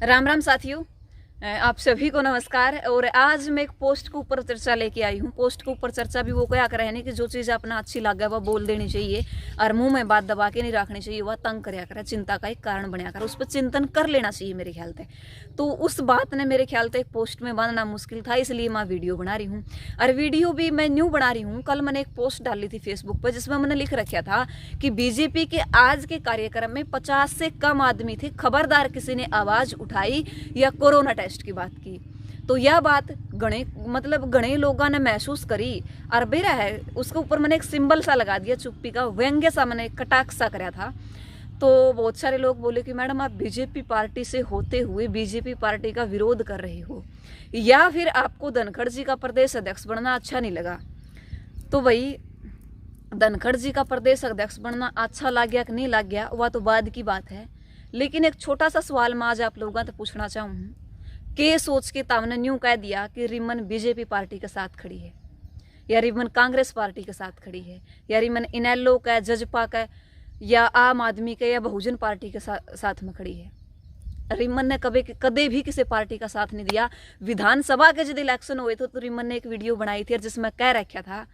राम राम साथियों, आप सभी को नमस्कार। और आज मैं एक पोस्ट के ऊपर चर्चा लेके आई हूँ। पोस्ट के ऊपर चर्चा भी वो क्या कर रहे हैं कि जो चीज़ अपना अच्छी लगे वह बोल देनी चाहिए और मुंह में बात दबा के नहीं रखनी चाहिए। वह तंग करया करे, चिंता का एक कारण बनया कर, उस पर चिंतन कर लेना चाहिए मेरे ख्याल से। तो उस बात ने मेरे ख्याल से एक पोस्ट में बनना मुश्किल था, इसलिए मैं वीडियो बना रही हूँ। और वीडियो भी मैं न्यू बना रही हूँ। कल मैंने एक पोस्ट डाली थी फेसबुक पर जिसमें मैंने लिख रखा था कि बीजेपी के आज के कार्यक्रम में 50 से कम आदमी थे, खबरदार किसी ने आवाज़ उठाई या कोरोना टेस्ट की बात की। तो यह बात गणे लोगों ने महसूस करी और बेरा है उसके ऊपर मैंने एक सिंबल सा लगा दिया, चुप्पी का व्यंग्य सा, मैंने कटाक्ष सा कराया था। तो बहुत सारे लोग बोले कि मैडम आप बीजेपी पार्टी से होते हुए बीजेपी पार्टी का विरोध कर रहे हो, या फिर आपको धनखड़ जी का प्रदेश अध्यक्ष बनना अच्छा नहीं लगा। तो भाई धनखड़ जी का प्रदेश अध्यक्ष बनना अच्छा लग गया कि नहीं लग गया वह तो बाद की बात है। लेकिन एक छोटा सा सवाल मैं आज आप लोगों से पूछना चाहूँ कि सोच के तामने यूँ कह दिया कि रिमन बीजेपी पार्टी के साथ खड़ी है, या रिमन कांग्रेस पार्टी के साथ खड़ी है, या रिमन इनेलो का, जजपा का, या आम आदमी के, या बहुजन पार्टी के साथ में खड़ी है। रिमन ने कभी भी किसी पार्टी का साथ नहीं दिया। विधानसभा के जब इलेक्शन हुए थे तो रिमन ने एक वीडियो बनाई थी जिसमें कह रखा था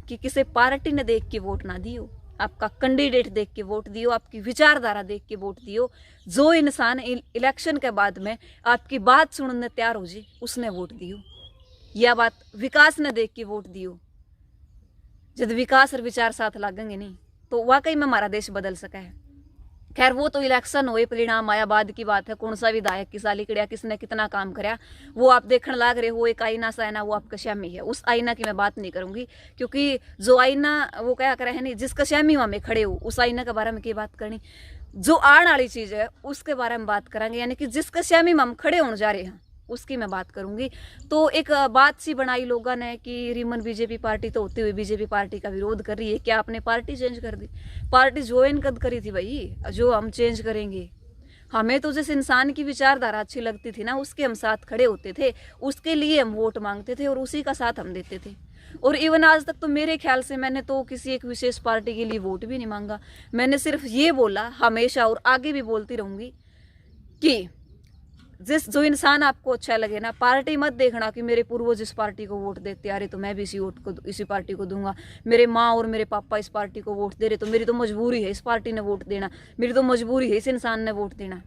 कि किसी पार्टी ने देख के वोट ना दियो, आपका कैंडिडेट देख के वोट दियो, आपकी विचारधारा देख के वोट दियो। जो इंसान इलेक्शन के बाद में आपकी बात सुनने तैयार हो जी उसने वोट दियो। यह बात विकास ने देख के वोट दियो। जब विकास और विचार साथ लागेंगे नहीं तो वाकई में हमारा देश बदल सका है। खैर वो तो इलेक्शन हुए, परिणाम आया, बाद की बात है। कौन सा विधायक की साली कड़िया, किसने कितना काम कराया वो आप देखने लाग रहे हो। एक आईना सा है ना, वो आपका श्यामी है। उस आईना की मैं बात नहीं करूंगी, क्योंकि जो आईना वो क्या करे है नहीं, जिसका श्यामी वहां में खड़े हो, उस आईना के बारे में की बात करनी। जो आने वाली चीज है उसके बारे में बात करेंगे, यानी कि जिसका श्यामी हम खड़े होने जा रहे हैं उसकी मैं बात करूंगी। तो एक बात सी बनाई लोगों ने कि रिमन बीजेपी पार्टी तो होती हुई बीजेपी पार्टी का विरोध कर रही है, क्या आपने पार्टी चेंज कर दी? पार्टी ज्वाइन कद करी थी भाई जो हम चेंज करेंगे? हमें तो जिस इंसान की विचारधारा अच्छी लगती थी ना उसके हम साथ खड़े होते थे, उसके लिए हम वोट मांगते थे और उसी का साथ हम देते थे। और इवन आज तक तो मेरे ख्याल से मैंने तो किसी एक विशेष पार्टी के लिए वोट भी नहीं मांगा। मैंने सिर्फ ये बोला हमेशा और आगे भी बोलती रहूंगी कि जो इंसान आपको अच्छा लगे ना, पार्टी मत देखना कि मेरे पूर्वज इस पार्टी को वोट देते आ रहे तो मैं भी इसी पार्टी को दूंगा, मेरे माँ और मेरे पापा इस पार्टी को वोट दे रहे तो मेरी तो मजबूरी है इस पार्टी ने वोट देना, मेरी तो मजबूरी है इस इंसान ने वोट देना।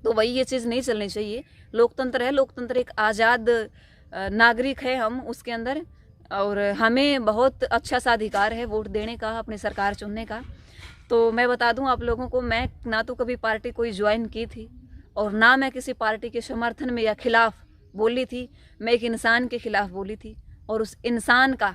तो वही ये चीज़ नहीं चलनी चाहिए। लोकतंत्र है, लोकतंत्र एक आज़ाद नागरिक है हम उसके अंदर, और हमें बहुत अच्छा सा अधिकार है वोट देने का, अपनी सरकार चुनने का। तो मैं बता दूं आप लोगों को, मैं ना तो कभी पार्टी कोई ज्वाइन की थी और ना मैं किसी पार्टी के समर्थन में या खिलाफ बोली थी। मैं एक इंसान के खिलाफ बोली थी, और उस इंसान का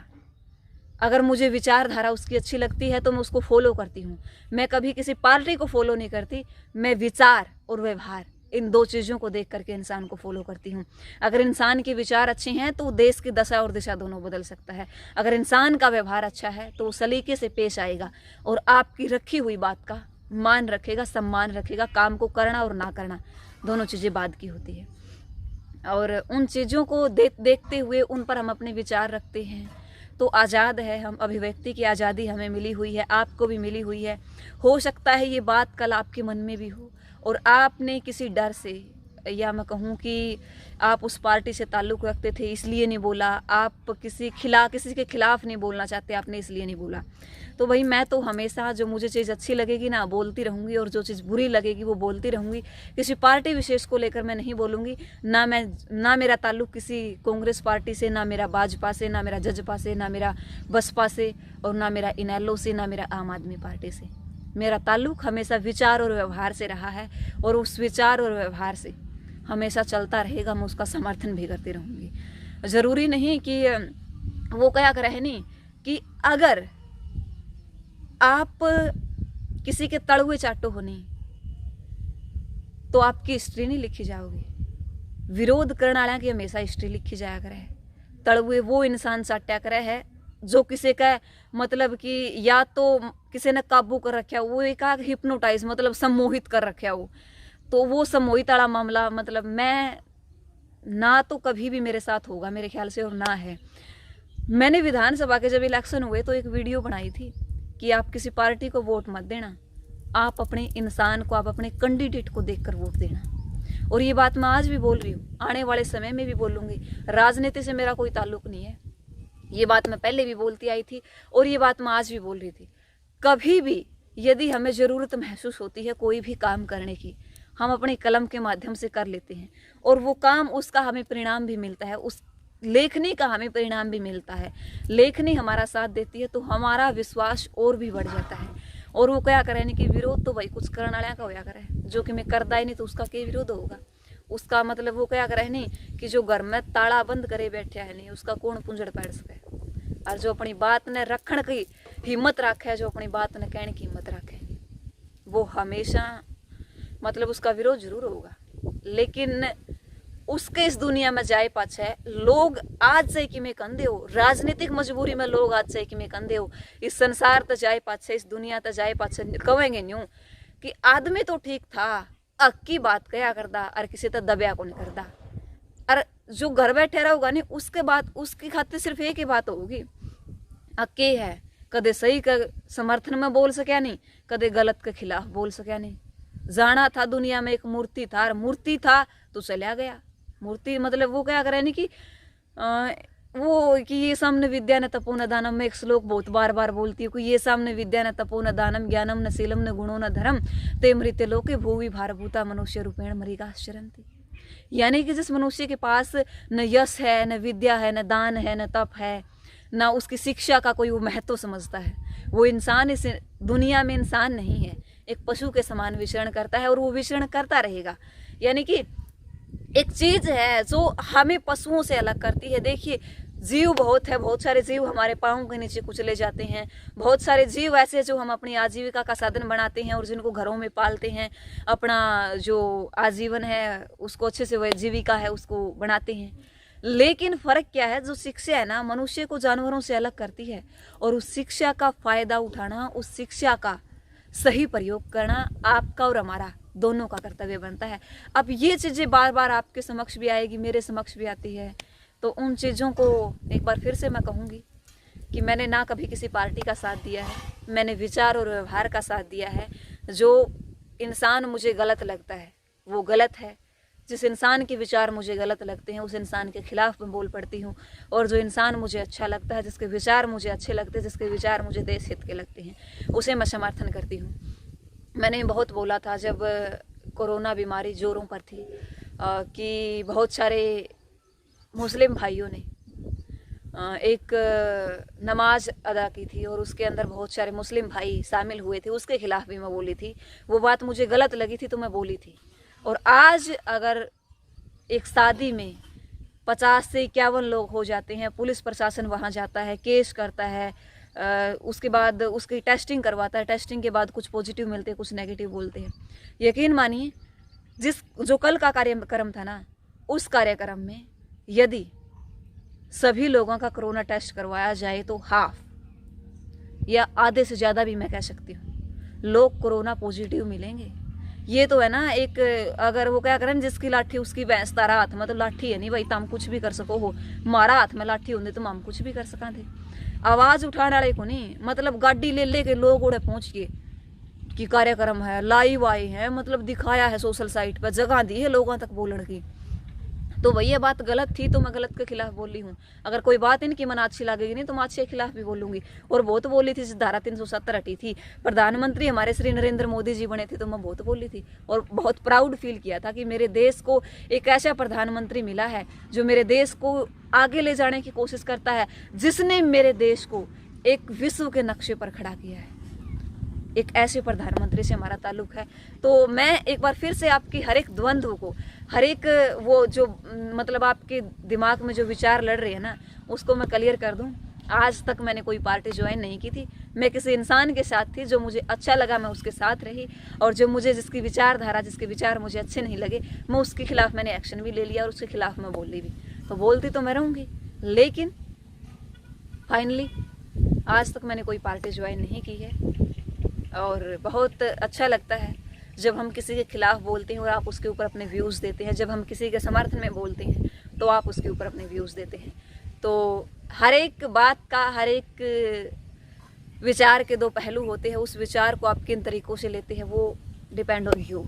अगर मुझे विचारधारा उसकी अच्छी लगती है तो मैं उसको फॉलो करती हूँ। मैं कभी किसी पार्टी को फॉलो नहीं करती, मैं विचार और व्यवहार इन दो चीज़ों को देख करके इंसान को फॉलो करती हूँ। अगर इंसान के विचार अच्छे हैं तो देश की दशा और दिशा दोनों बदल सकता है। अगर इंसान का व्यवहार अच्छा है तो वो सलीके से पेश आएगा और आपकी रखी हुई बात का मान रखेगा, सम्मान रखेगा। काम को करना और ना करना दोनों चीज़ें बाद की होती है, और उन चीज़ों को देखते हुए उन पर हम अपने विचार रखते हैं तो आज़ाद है हम। अभिव्यक्ति की आज़ादी हमें मिली हुई है, आपको भी मिली हुई है। हो सकता है ये बात कल आपके मन में भी हो और आपने किसी डर से, या मैं कहूँ कि आप उस पार्टी से ताल्लुक़ रखते थे इसलिए नहीं बोला, आप किसी के खिलाफ नहीं बोलना चाहते आपने इसलिए नहीं बोला। तो भाई मैं तो हमेशा जो मुझे चीज़ अच्छी लगेगी ना बोलती रहूँगी, और जो चीज़ बुरी लगेगी वो बोलती रहूँगी। किसी पार्टी विशेष को लेकर मैं नहीं बोलूँगी। ना मेरा ताल्लुक़ किसी कांग्रेस पार्टी से, ना मेरा भाजपा से, ना मेरा जजपा से, ना मेरा बसपा से, और ना मेरा इनेलो से, ना मेरा आम आदमी पार्टी से। मेरा ताल्लुक़ हमेशा विचार और व्यवहार से रहा है, और उस विचार और व्यवहार से हमेशा चलता रहेगा। मैं उसका समर्थन भी करती रहूँगी। ज़रूरी नहीं कि वो क्या करे नहीं कि अगर आप किसी के तड़ुए चाटो हो नहीं तो आपकी हिस्ट्री नहीं लिखी जाओगी। विरोध करने वाला की हमेशा हिस्ट्री लिखी जाया करे। तड़ुए वो इंसान चाटा करे है जो किसी का मतलब कि या तो किसी ने काबू कर रखा हो, वो एक हिप्नोटाइज मतलब सम्मोहित कर रखा हो, तो वो सम्मोहित वाला मामला मतलब मैं ना तो कभी भी मेरे साथ होगा मेरे ख्याल से, और ना है। मैंने विधानसभा के जब इलेक्शन हुए तो एक वीडियो बनाई थी कि आप किसी पार्टी को वोट मत देना, आप अपने इंसान को, आप अपने कैंडिडेट को देखकर वोट देना। और ये बात मैं आज भी बोल रही हूँ, आने वाले समय में भी बोलूँगी। राजनीति से मेरा कोई ताल्लुक नहीं है, ये बात मैं पहले भी बोलती आई थी और ये बात मैं आज भी बोल रही थी। कभी भी यदि हमें ज़रूरत महसूस होती है कोई भी काम करने की, हम अपने कलम के माध्यम से कर लेते हैं और वो काम, उसका हमें परिणाम भी मिलता है, उस लेखनी का हमें परिणाम भी मिलता है। लेखनी हमारा साथ देती है तो हमारा विश्वास और भी बढ़ जाता है। और वो क्या करे नहीं कि विरोध तो भाई कुछ करने वाला का होया करे, जो कि मैं करता ही नहीं तो उसका क्या विरोध होगा। उसका मतलब वो क्या करे नहीं कि जो घर में ताला बंद करे बैठा है नहीं, उसका कौन पुंजड़ पैड़ सके। और जो अपनी बात ने रखने की हिम्मत रखे, जो अपनी बात ने कहने की हिम्मत रखे, वो हमेशा मतलब उसका विरोध जरूर होगा। लेकिन उसके इस दुनिया में जाए पाछे लोग आज से कि में कंधे हो, राजनीतिक मजबूरी में लोग आज से कि में कंधे हो, इस संसार तक जाए पाछे, इस दुनिया तक जाए पाछे कहेंगे न्यू कि आदमी तो ठीक था, अक्की बात कया करदा और किसी तक दबिया को नहीं करदा। और जो घर बैठे रहोगा नहीं उसके बाद उसकी खातिर सिर्फ एक ही बात होगी, अक्के है कदे सही का समर्थन में बोल सके नहीं, कदे गलत के खिलाफ बोल सके नहीं। जाना था दुनिया में एक मूर्ति था, और मूर्ति था तो चला गया। मूर्ति मतलब वो क्या करे नहीं कि वो कि ये सामने विद्या न तपो न दानम, में एक श्लोक बहुत बार बार बोलती है कि ये सामने विद्या न तपो न दानम ज्ञानम न शीलम न गुणो न धर्म ते मृत्य लोके भूवि भारभूता मनुष्य रूपेण मृगाश्चरन्ति। यानी कि जिस मनुष्य के पास न यश है, न विद्या है, न दान है, न तप है, न उसकी शिक्षा का कोई वो महत्व समझता है, वो इंसान इस दुनिया में इंसान नहीं है, एक पशु के समान विचरण करता है और वो विचरण करता रहेगा। यानी कि एक चीज है जो हमें पशुओं से अलग करती है। देखिए जीव बहुत है, बहुत सारे जीव हमारे पाँव के नीचे कुचले जाते हैं, बहुत सारे जीव ऐसे जो हम अपनी आजीविका का साधन बनाते हैं और जिनको घरों में पालते हैं, अपना जो आजीवन है उसको अच्छे से, वह जीविका है उसको बनाते हैं। लेकिन फर्क क्या है, जो शिक्षा है ना मनुष्य को जानवरों से अलग करती है, और उस शिक्षा का फायदा उठाना, उस शिक्षा का सही प्रयोग करना आपका और हमारा दोनों का कर्तव्य बनता है। अब ये चीजें बार बार आपके समक्ष भी आएगी, मेरे समक्ष भी आती है, तो उन चीज़ों को एक बार फिर से मैं कहूँगी कि मैंने ना कभी किसी पार्टी का साथ दिया है, मैंने विचार और व्यवहार का साथ दिया है। जो इंसान मुझे गलत लगता है वो गलत है, जिस इंसान के विचार मुझे गलत लगते हैं उस इंसान के खिलाफ मैं बोल पड़ती हूँ, और जो इंसान मुझे अच्छा लगता है, जिसके विचार मुझे अच्छे लगते हैं, जिसके विचार मुझे देश हित के लगते हैं, उसे मैं समर्थन करती हूँ। मैंने बहुत बोला था जब कोरोना बीमारी जोरों पर थी कि बहुत सारे मुस्लिम भाइयों ने एक नमाज अदा की थी और उसके अंदर बहुत सारे मुस्लिम भाई शामिल हुए थे, उसके खिलाफ भी मैं बोली थी। वो बात मुझे गलत लगी थी तो मैं बोली थी। और आज अगर एक शादी में 50 से 51 लोग हो जाते हैं, पुलिस प्रशासन वहाँ जाता है, केस करता है, उसके बाद उसकी टेस्टिंग करवाता है, टेस्टिंग के बाद कुछ पॉजिटिव मिलते हैं, कुछ नेगेटिव बोलते हैं। यकीन मानिए जो कल का कार्यक्रम था ना, उस कार्यक्रम में यदि सभी लोगों का कोरोना टेस्ट करवाया जाए तो हाफ या आधे से ज़्यादा भी मैं कह सकती हूँ लोग कोरोना पॉजिटिव मिलेंगे। ये तो है ना, एक अगर वो क्या करें जिसकी लाठी उसकी भैंस, तारा हाथ में तो लाठी है नहीं भाई, तुम कुछ भी कर सको हो, मारा हाथ में लाठी होंगे तो हम कुछ भी कर सका थे। आवाज़ उठाने वाले को नहीं, मतलब गाड़ी ले ले के लोग उड़े पहुँच गए कि कार्यक्रम है, लाइव आए हैं, मतलब दिखाया है सोशल साइट पर, जगह दी है लोगों तक बोलने की। तो वही ये बात गलत थी तो मैं गलत के खिलाफ बोली हूँ। अगर कोई बात इनकी मन अच्छी लगेगी नहीं तो मैं अच्छे के खिलाफ भी बोलूँगी। और बहुत बोली थी, धारा 370 हटी थी, प्रधानमंत्री हमारे श्री नरेंद्र मोदी जी बने थे तो मैं बहुत बोली थी और बहुत प्राउड फील किया था कि मेरे देश को एक ऐसा प्रधानमंत्री मिला है जो मेरे देश को आगे ले जाने की कोशिश करता है, जिसने मेरे देश को एक विश्व के नक्शे पर खड़ा किया है। एक ऐसे प्रधानमंत्री से हमारा ताल्लुक है। तो मैं एक बार फिर से आपकी हर एक द्वंद्व को, हर एक वो जो मतलब आपके दिमाग में जो विचार लड़ रहे हैं ना, उसको मैं क्लियर कर दूं। आज तक मैंने कोई पार्टी ज्वाइन नहीं की थी, मैं किसी इंसान के साथ थी, जो मुझे अच्छा लगा मैं उसके साथ रही, और जो मुझे जिसकी विचारधारा, जिसके विचार मुझे अच्छे नहीं लगे, मैं उसके खिलाफ मैंने एक्शन भी ले लिया और उसके खिलाफ मैं बोली भी। तो बोलती तो मैं रहूँगी, लेकिन फाइनली आज तक मैंने कोई पार्टी ज्वाइन नहीं की है। और बहुत अच्छा लगता है जब हम किसी के खिलाफ बोलते हैं और आप उसके ऊपर अपने व्यूज़ देते हैं, जब हम किसी के समर्थन में बोलते हैं तो आप उसके ऊपर अपने व्यूज़ देते हैं। तो हर एक बात का, हर एक विचार के दो पहलू होते हैं, उस विचार को आप किन तरीक़ों से लेते हैं वो depend on you.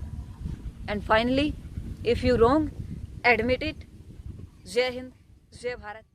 And finally if you wrong admit it. जय हिंद, जय भारत।